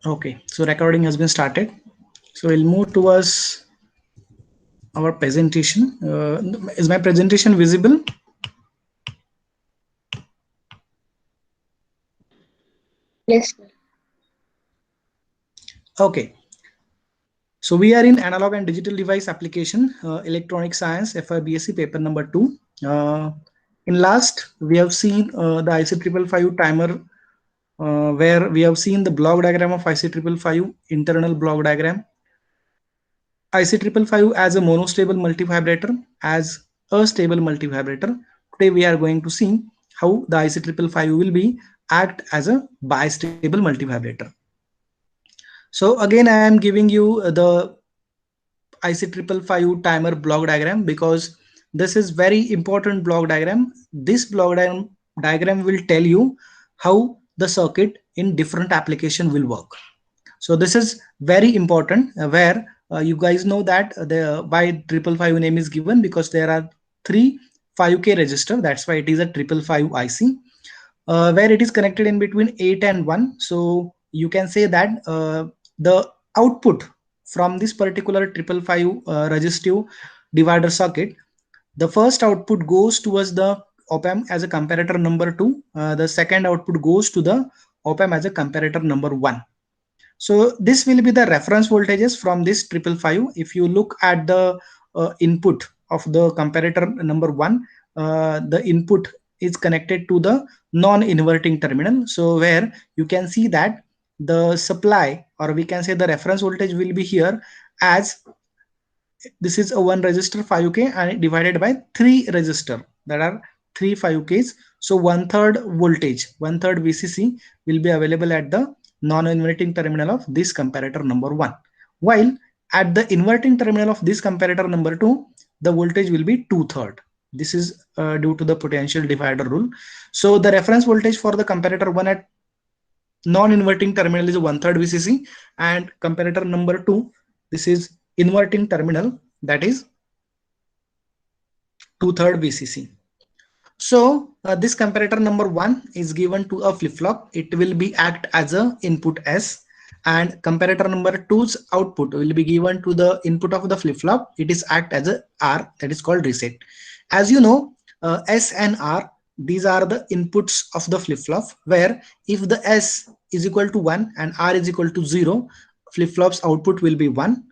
Okay, so recording has been started. So we'll move towards our presentation. Is my presentation visible? Yes, sir. Okay, so we are in analog and digital device application, electronic science, FIBSc paper number 2. In last, we have seen the IC555 timer, where we have seen the block diagram of IC555, internal block diagram, IC555 as a monostable multivibrator, as a stable multivibrator. Today we are going to see how the IC555 will be act as a bistable multivibrator. So again, I am giving you the IC555 timer block diagram because this is very important block diagram. This diagram will tell you how the circuit in different application will work. So this is very important, where you guys know that the why 555 name is given, because there are three 5K register. That's why it is a 555 IC, where it is connected in between 8 and 1. So you can say that the output from this particular 555 resistive divider circuit, the first output goes towards the op amp as a comparator number 2. The second output goes to the op amp as a comparator number 1. So this will be the reference voltages from this 555. If you look at the input of the comparator number 1, the input is connected to the non-inverting terminal. So where you can see that the supply, or we can say the reference voltage, will be here as this is a one resistor 5K and divided by three resistor, that are three 5Ks. So one third voltage, one third VCC will be available at the non-inverting terminal of this comparator number 1, while at the inverting terminal of this comparator number 2, the voltage will be two-third. This is due to the potential divider rule. So the reference voltage for the comparator 1 at non-inverting terminal is one third VCC, and comparator number 2, this is inverting terminal, that is two-third VCC. So this comparator number 1 is given to a flip-flop. It will be act as a input S, and comparator number 2's output will be given to the input of the flip-flop. It is act as a R, that is called reset. As you know, S and R, these are the inputs of the flip-flop, where if the S is equal to 1 and R is equal to 0, flip-flop's output will be 1.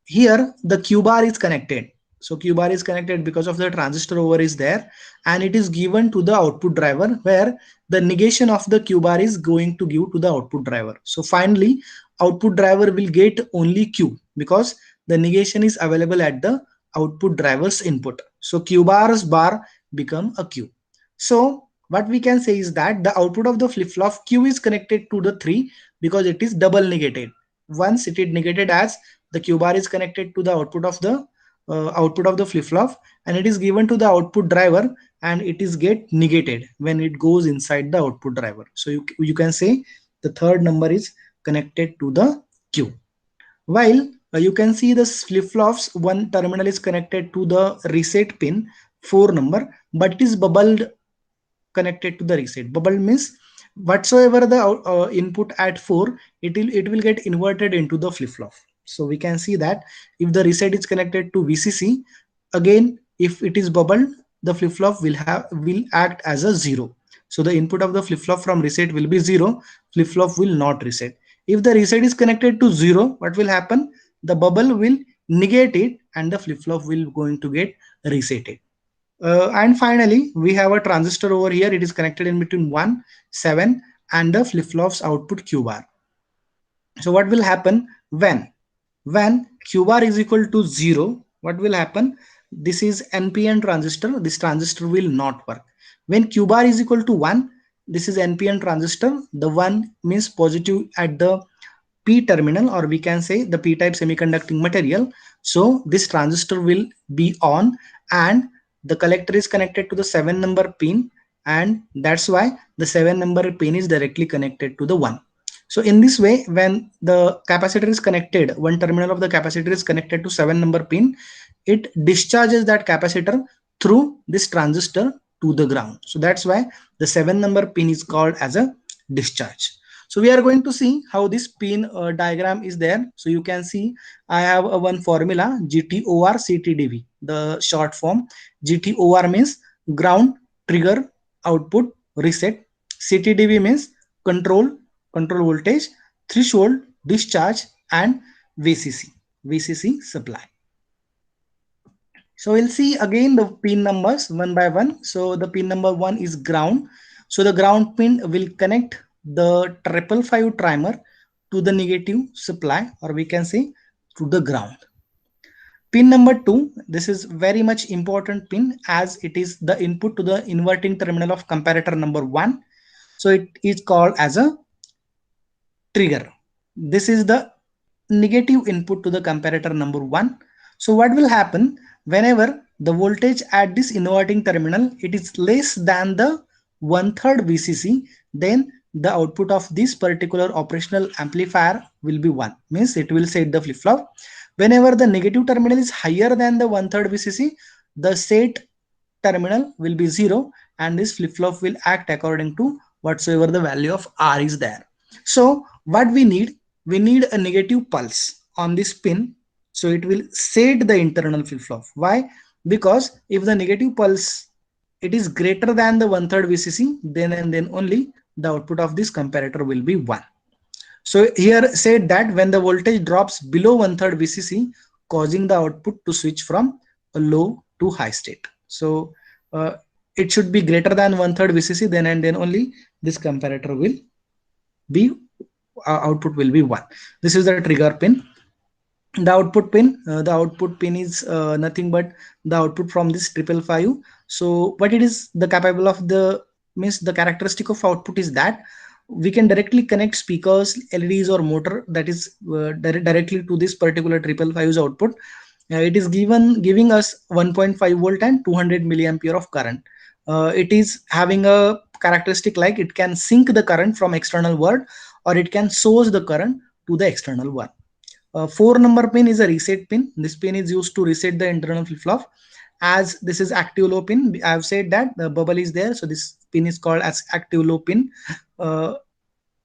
Here the Q bar is connected. So Q bar is connected because of the transistor over is there, and it is given to the output driver, where the negation of the Q bar is going to give to the output driver. So finally output driver will get only Q, because the negation is available at the output driver's input. So Q bar's bar become a Q. So what we can say is that the output of the flip-flop Q is connected to the 3 because it is double negated. Once it is negated as the Q bar is connected to the output of the flip-flop, and it is given to the output driver, and it is get negated when it goes inside the output driver. So you can say the third number is connected to the Q, while you can see the flip-flops one terminal is connected to the reset pin 4 number, but it is bubbled connected to the reset. Bubble means whatsoever the input at 4, it will get inverted into the flip-flop. So we can see that if the reset is connected to VCC, again if it is bubbled, the flip-flop will act as a 0. So the input of the flip-flop from reset will be 0. Flip-flop will not reset. If the reset is connected to 0, what will happen? The bubble will negate it, and the flip-flop will going to get resetted. And finally, we have a transistor over here. It is connected in between 1, 7 and the flip-flops output Q bar. So what will happen when Q bar is equal to 0? What will happen? This is NPN transistor. This transistor will not work. When Q bar is equal to 1, this is NPN transistor. The 1 means positive at the P terminal, or we can say the P-type semiconducting material. So this transistor will be on, and the collector is connected to the 7 number pin, and that's why the 7 number pin is directly connected to the 1. So in this way, when the capacitor is connected, one terminal of the capacitor is connected to 7 number pin, it discharges that capacitor through this transistor to the ground. So that's why the 7 number pin is called as a discharge. So we are going to see how this pin diagram is there. So you can see I have a one formula GTOR CTDV, the short form. GTOR means ground, trigger, output, reset. CTDV means control, control voltage, threshold, discharge, and VCC supply. So we'll see again the pin numbers one by one. So the pin number one is ground. So the ground pin will connect the 555 timer to the negative supply, or we can say to the ground. Pin number two, this is very much important pin as it is the input to the inverting terminal of comparator number one. So it is called as a trigger. This is the negative input to the comparator number one. So what will happen whenever the voltage at this inverting terminal it is less than the 1/3 VCC, then the output of this particular operational amplifier will be 1, means it will set the flip-flop. Whenever the negative terminal is higher than the 1/3 VCC, the set terminal will be 0 and this flip-flop will act according to whatsoever the value of R is there. So what we need a negative pulse on this pin, so it will set the internal flip-flop. Why? Because if the negative pulse it is greater than the 1/3 VCC, then and then only the output of this comparator will be 1. So here said that when the voltage drops below 1/3 VCC, causing the output to switch from a low to high state. So it should be greater than 1/3 VCC, then and then only this comparator will be output will be 1. This is the trigger pin. The output pin is nothing but the output from this 555. So what it is the capable of the means the characteristic of output is that we can directly connect speakers, LEDs or motor that is directly to this particular 555's output. It is giving us 1.5 volt and 200 milliampere of current. It is having a characteristic like it can sink the current from external world or it can source the current to the external one. 4 number pin is a reset pin. This pin is used to reset the internal flip-flop. As this is active low pin, I have said that the bubble is there, so this pin is called as active low pin.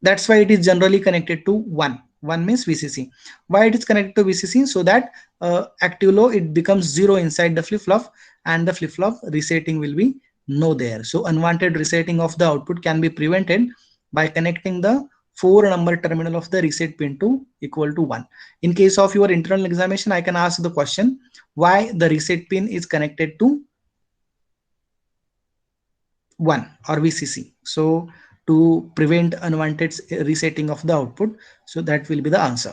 That's why it is generally connected to 1. 1 means VCC. Why it is connected to VCC? So that active low it becomes 0 inside the flip-flop and the flip-flop resetting will be no there. So unwanted resetting of the output can be prevented by connecting the 4 number terminal of the reset pin to equal to 1. In case of your internal examination, I can ask the question why the reset pin is connected to 1 or VCC. So to prevent unwanted resetting of the output. So that will be the answer.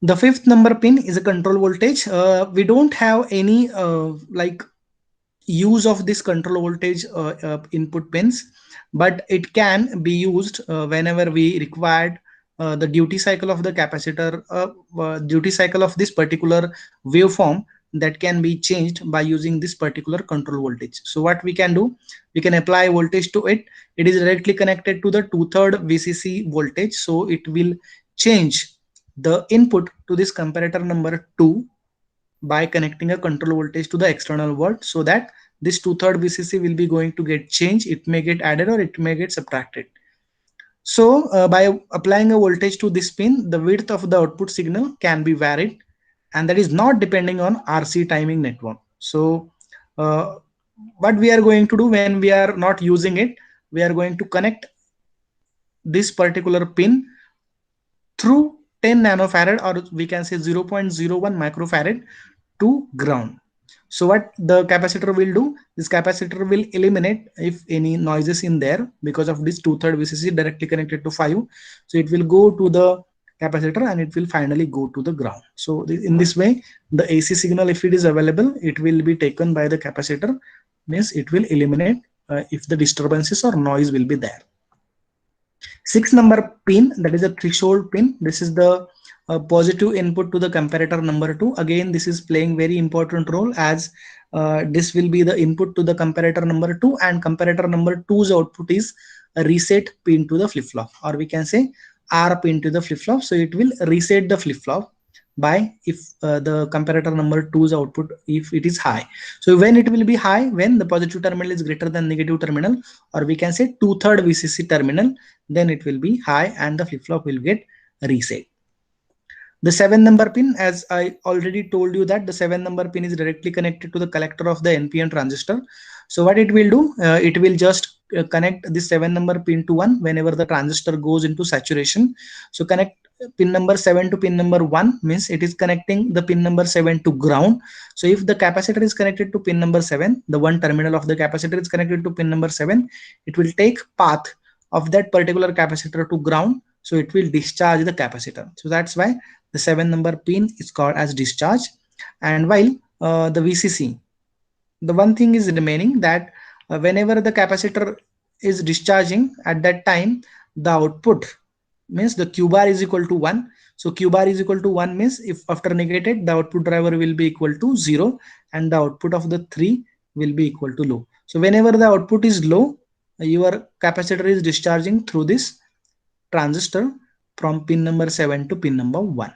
The 5th number pin is a control voltage. We don't have any like use of this control voltage input pins, but it can be used whenever we required the duty cycle of the capacitor, duty cycle of this particular waveform that can be changed by using this particular control voltage. So what we can do, we can apply voltage to it. It is directly connected to the 2/3 VCC voltage, so it will change the input to this comparator number 2 by connecting a control voltage to the external world, so that this 2/3 VCC will be going to get changed. It may get added or it may get subtracted. So by applying a voltage to this pin, the width of the output signal can be varied, and that is not depending on RC timing network. So what we are going to do when we are not using it, we are going to connect this particular pin through 10 nanofarad, or we can say 0.01 microfarad to ground. So what the capacitor will do, this capacitor will eliminate if any noises in there because of this 2/3 VCC directly connected to 5. So it will go to the capacitor and it will finally go to the ground. So in this way, the AC signal, if it is available, it will be taken by the capacitor, means it will eliminate if the disturbances or noise will be there. 6 number pin, that is a threshold pin. This is the positive input to the comparator number 2. Again, this is playing very important role as this will be the input to the comparator number 2, and comparator number 2's output is a reset pin to the flip-flop, or we can say R pin to the flip-flop. So it will reset the flip-flop by if the comparator number 2's output, if it is high. So when it will be high, when the positive terminal is greater than negative terminal, or we can say 2/3 VCC terminal, then it will be high and the flip-flop will get reset. The 7 number pin, as I already told you that the 7 number pin is directly connected to the collector of the NPN transistor. So what it will do, it will just connect the 7 number pin to 1 whenever the transistor goes into saturation. So connect pin number 7 to pin number 1 means it is connecting the pin number 7 to ground. So if the capacitor is connected to pin number 7, the one terminal of the capacitor is connected to pin number 7, it will take path of that particular capacitor to ground. So it will discharge the capacitor. So that's why the 7 number pin is called as discharge. And while the VCC, the one thing is remaining that whenever the capacitor is discharging, at that time the output means the Q bar is equal to 1. So Q bar is equal to 1 means if after negated, the output driver will be equal to 0 and the output of the 3 will be equal to low. So whenever the output is low, your capacitor is discharging through this transistor from pin number 7 to pin number 1.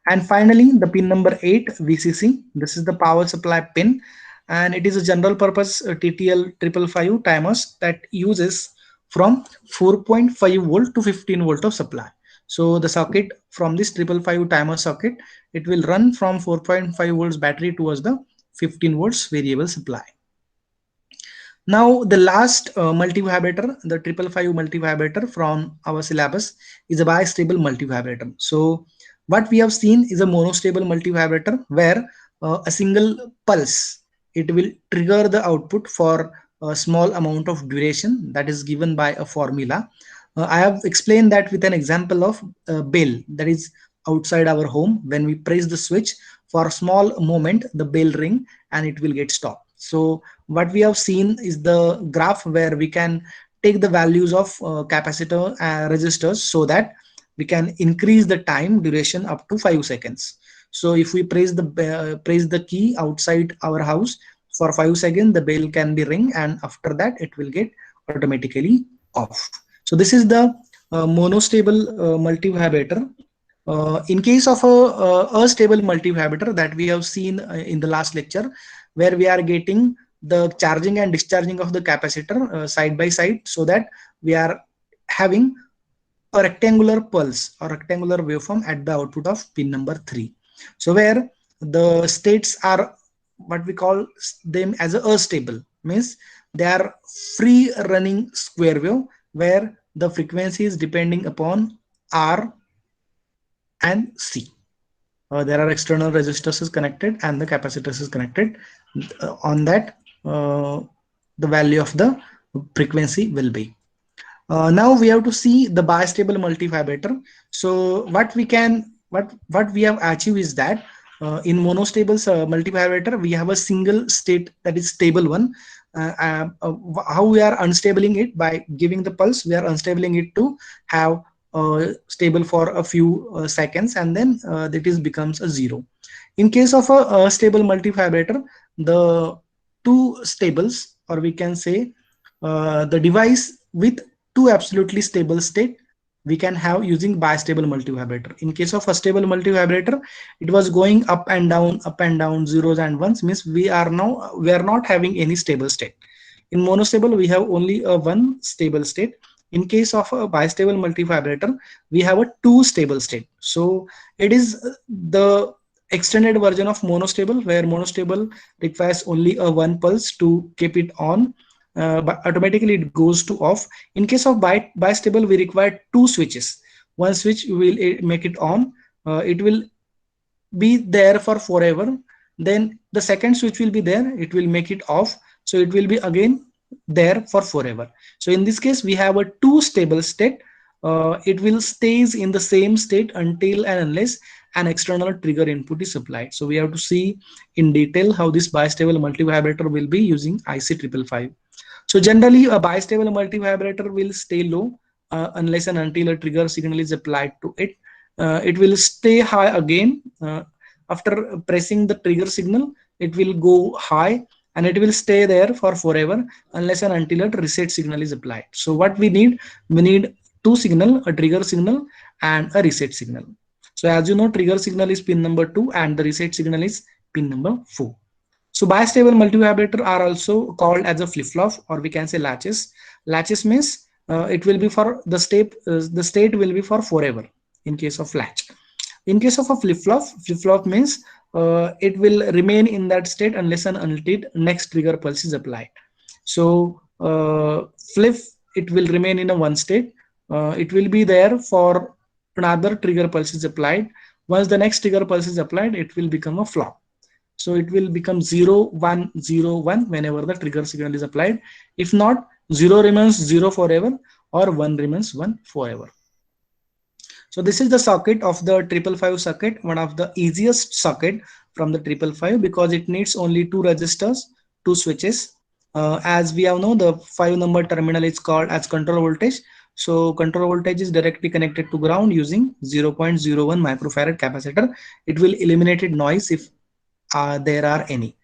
And finally, the pin number 8, VCC. This is the power supply pin, and it is a general purpose TTL 555 timers that uses from 4.5 volt to 15 volt of supply. So the socket from this 555 timer socket, it will run from 4.5 volts battery towards the 15 volts variable supply. Now the last multivibrator, the 555 multivibrator from our syllabus, is a bistable multivibrator. So what we have seen is a monostable multivibrator where a single pulse, it will trigger the output for a small amount of duration that is given by a formula. I have explained that with an example of a bell that is outside our home. When we press the switch for a small moment, the bell ring and it will get stopped. So what we have seen is the graph where we can take the values of capacitor resistors so that we can increase the time duration up to 5 seconds. So if we press the key outside our house for 5 seconds, the bell can be ring, and after that it will get automatically off. So this is the monostable multivibrator. In case of a stable multivibrator that we have seen in the last lecture, where we are getting the charging and discharging of the capacitor side by side, so that we are having a rectangular pulse or rectangular waveform at the output of pin number 3. So where the states are what we call them as a stable, means they are free running square wave where the frequency is depending upon R and C. There are external resistors is connected and the capacitors is connected. On that, the value of the frequency will be. Now we have to see the bistable multivibrator. So what we have achieved is that in monostable multivibrator we have a single state that is stable one. How we are unstabling it? By giving the pulse, we are unstabling it to have stable for a few seconds, and then that is becomes a 0. In case of a stable multivibrator, the two stables, or we can say the device with two absolutely stable state, we can have using bistable multivibrator. In case of a stable multivibrator, it was going up and down, zeros and ones, means we are not having any stable state. In monostable, we have only a one stable state. In case of a bistable multivibrator, we have a two stable state. So it is the extended version of monostable, where monostable requires only a one pulse to keep it on, but automatically it goes to off. In case of bistable, we require two switches. One switch will make it on, it will be there for forever. Then the second switch will be there, it will make it off, so it will be again there for forever. So in this case, we have a two stable state. It will stays in the same state until and unless an external trigger input is supplied. So we have to see in detail how this bistable multivibrator will be using IC 555. So generally, a bistable multivibrator will stay low unless and until a trigger signal is applied to it. It will stay high again after pressing the trigger signal. It will go high and it will stay there for forever unless and until a reset signal is applied. So what we need two signal, a trigger signal and a reset signal. So as you know, trigger signal is pin number 2 and the reset signal is pin number 4. So bistable multivibrator are also called as a flip-flop, or we can say latches. Latches means it will be for the state will be for forever in case of latch. In case of a flip-flop means it will remain in that state unless and until next trigger pulse is applied. So flip, it will remain in a one state. It will be there for another trigger pulse is applied. Once the next trigger pulse is applied, it will become a flop. So it will become 0 1 0 1 whenever the trigger signal is applied. If not, 0 remains 0 forever or 1 remains 1 forever. So this is the socket of the 555 socket, one of the easiest socket from the 555 because it needs only two resistors, two switches. As we have know, the 5 number terminal is called as control voltage. So control voltage is directly connected to ground using 0.01 microfarad capacitor. It will eliminate noise if there are any.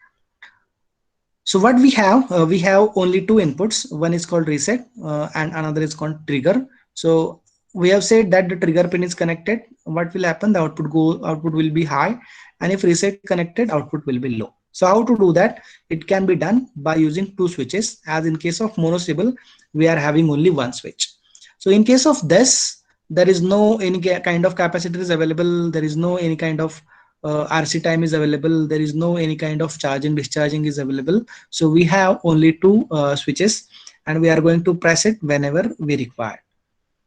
So what we have only two inputs. One is called reset and another is called trigger. So we have said that the trigger pin is connected. What will happen? The output will be high, and if reset connected, output will be low. So how to do that? It can be done by using two switches. As in case of monostable, we are having only one switch. So in case of this, there is no any kind of capacitor is available. There is no any kind of RC time is available. There is no any kind of charging discharging is available. So we have only two switches, and we are going to press it whenever we require.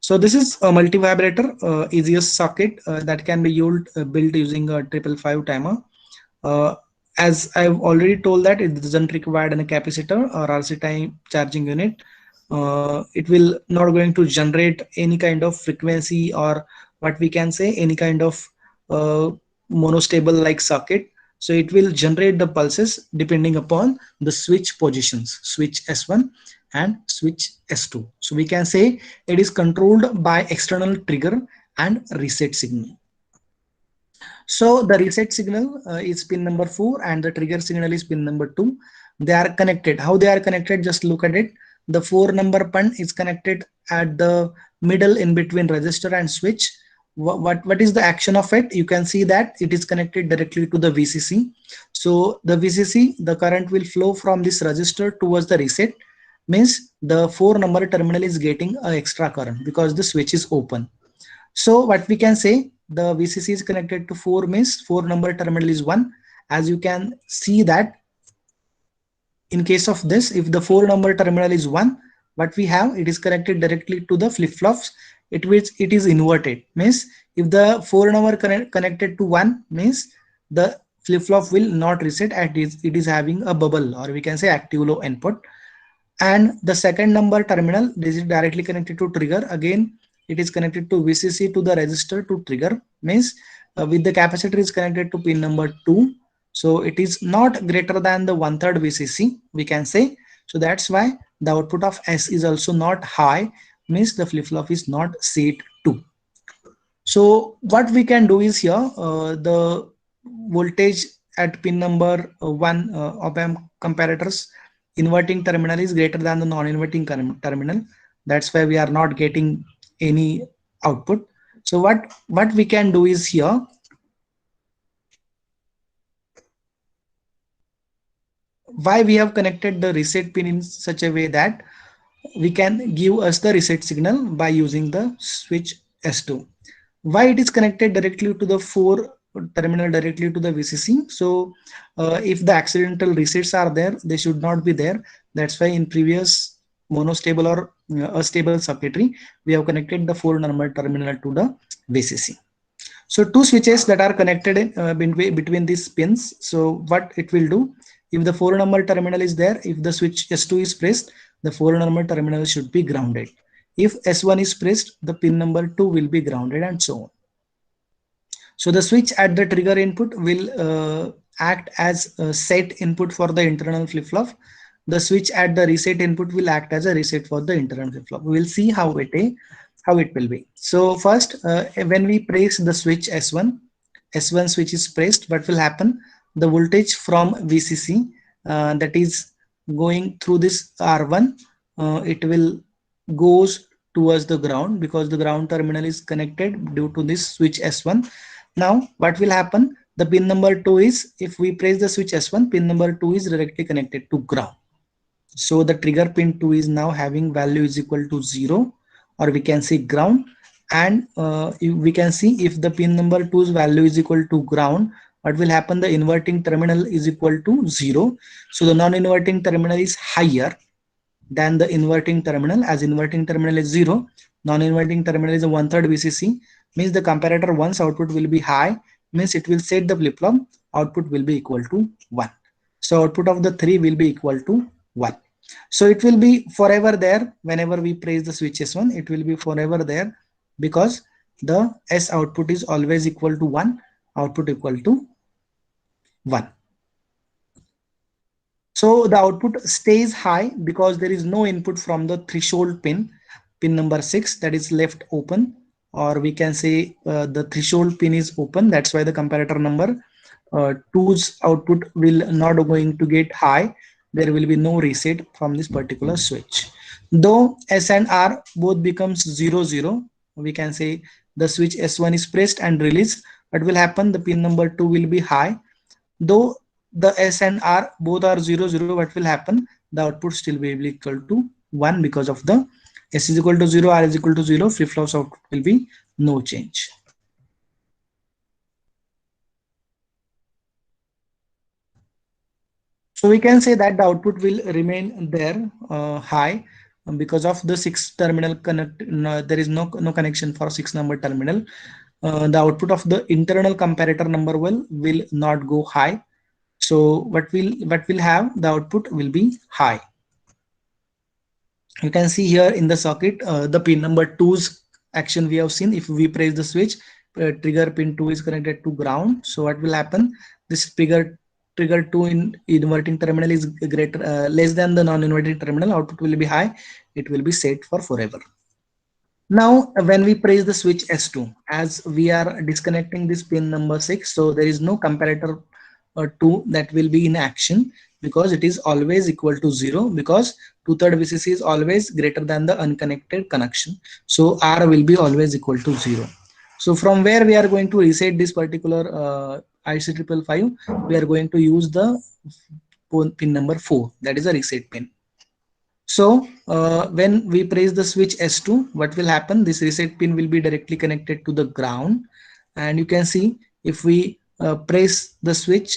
So this is a multi-vibrator, easiest socket that can be built using a 555 timer. As I've already told that it doesn't require any capacitor or RC time charging unit. It will not going to generate any kind of frequency or what we can say any kind of uh, monostable like socket. So it will generate the pulses depending upon the switch positions, switch S1 and switch S2. So we can say it is controlled by external trigger and reset signal. So the reset signal is pin number 4 and the trigger signal is pin number 2. They are connected. How they are connected? Just look at it. The 4 number pin is connected at the middle in between resistor and switch. What is the action of it? You can see that it is connected directly to the VCC. So the VCC, the current will flow from this resistor towards the reset. Means the 4 number terminal is getting an extra current because the switch is open. So what we can say, the VCC is connected to 4 means 4 number terminal is 1. As you can see that in case of this, if the 4 number terminal is 1, what we have, it is connected directly to the flip-flops. It is inverted. Means if the 4 number connected to 1 means the flip-flop will not reset at it is having a bubble, or we can say active low input. And the second number terminal, this is directly connected to trigger. Again, it is connected to VCC to the resistor to trigger. Means with the capacitor is connected to pin number 2. So it is not greater than the 1/3 VCC, we can say. So that's why the output of S is also not high, means the flip-flop is not set to. So what we can do is here, the voltage at pin number 1 op-amp comparators inverting terminal is greater than the non-inverting terminal. That's why we are not getting any output. So what we can do is here, why we have connected the reset pin in such a way that we can give us the reset signal by using the switch S2. Why it is connected directly to the 4 terminal directly to the VCC? So if the accidental resets are there, they should not be there. That's why in previous monostable or stable circuitry, we have connected the 4 number terminal to the VCC. So two switches that are connected between these pins. So what it will do, if the 4 number terminal is there, if the switch S2 is pressed, the 4 number terminal should be grounded. If S1 is pressed, the pin number 2 will be grounded, and so on. So the switch at the trigger input will act as a set input for the internal flip-flop. The switch at the reset input will act as a reset for the internal flip-flop. We will see how it will be. So first, when we press the switch S1 switch is pressed, what will happen? The voltage from VCC that is going through this R1, it will goes towards the ground because the ground terminal is connected due to this switch S1. Now what will happen? The pin number 2 is, if we press the switch S1, pin number 2 is directly connected to ground. So the trigger pin 2 is now having value is equal to 0, or we can say ground. And we can see if the pin number 2's value is equal to ground, what will happen? The inverting terminal is equal to 0. So the non-inverting terminal is higher than the inverting terminal, as inverting terminal is 0, non-inverting terminal is a 1/3 VCC, means the comparator 1's output will be high, means it will set the flip-flop output will be equal to 1. So output of the 3 will be equal to 1. So it will be forever there. Whenever we press the switch S1, it will be forever there, because the S output is always equal to 1, output equal to 1. So the output stays high because there is no input from the threshold pin, pin number 6, that is left open, or we can say the threshold pin is open. That's why the comparator number 2's output will not going to get high. There will be no reset from this particular switch. Though S and R both becomes 0 0, we can say the switch S1 is pressed and released. What will happen? The pin number 2 will be high. Though the S and R both are 0 0, what will happen? The output still will be equal to 1, because of the S is equal to 0, R is equal to 0, flip-flops output will be no change. So we can say that the output will remain there high, because of the 6 terminal connect. No, there is no connection for 6 number terminal. The output of the internal comparator number will not go high. So what will have, the output will be high. You can see here in the socket the pin number 2's action we have seen. If we press the switch, trigger pin 2 is connected to ground. So what will happen? This trigger 2 in inverting terminal is greater less than the non-inverting terminal. Output will be high. It will be set for forever. Now when we press the switch S2, as we are disconnecting this pin number 6, so there is no comparator 2 that will be in action, because it is always equal to 0, because 2/3 VCC is always greater than the unconnected connection. So R will be always equal to 0. So from where we are going to reset this particular IC555, we are going to use the pin number 4, that is a reset pin. So when we press the switch S2, what will happen? This reset pin will be directly connected to the ground, and you can see if we press the switch,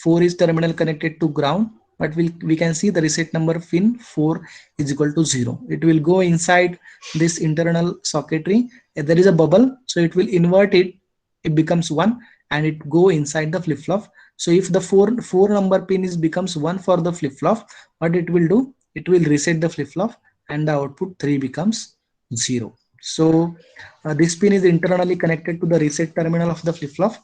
4 is terminal connected to ground, but we can see the reset number pin 4 is equal to 0. It will go inside this internal circuitry. If there is a bubble, so it will invert it. It becomes 1, and it go inside the flip-flop. So if the 4 number pin is becomes 1 for the flip-flop, what it will do? It will reset the flip-flop, and the output 3 becomes 0. So this pin is internally connected to the reset terminal of the flip-flop.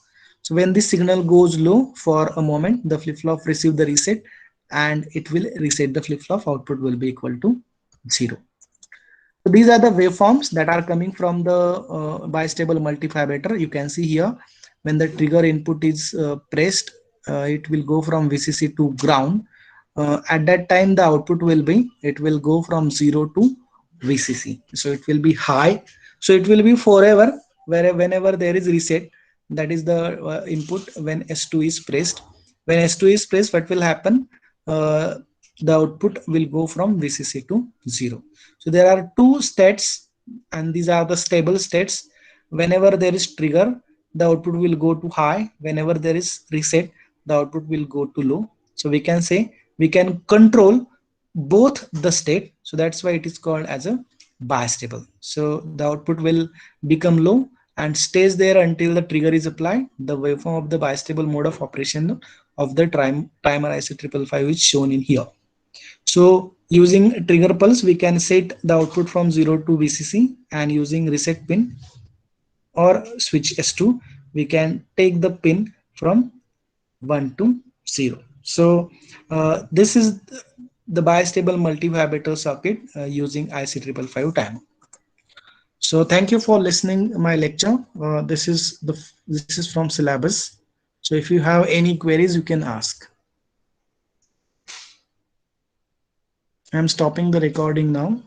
So when this signal goes low for a moment, the flip-flop receive the reset, and it will reset the flip-flop. Output will be equal to 0. So these are the waveforms that are coming from the bistable multivibrator. You can see here, when the trigger input is pressed, it will go from VCC to ground. At that time, the output will be, it will go from 0 to VCC. So it will be high. So it will be forever, whenever there is reset, that is the input when S2 is pressed. When S2 is pressed, what will happen? The output will go from VCC to 0. So there are two states, and these are the stable states. Whenever there is trigger, the output will go to high. Whenever there is reset, the output will go to low. So we can say we can control both the state. So that's why it is called as a bistable. So the output will become low and stays there until the trigger is applied. The waveform of the bistable mode of operation of the timer IC555 is shown in here. So using trigger pulse, we can set the output from 0 to VCC, and using reset pin or switch S2, we can take the pin from 1 to 0. So this is the bistable multivibrator circuit using IC555 timer. So thank you for listening my lecture. This is from syllabus. So if you have any queries, you can ask. I'm stopping the recording now.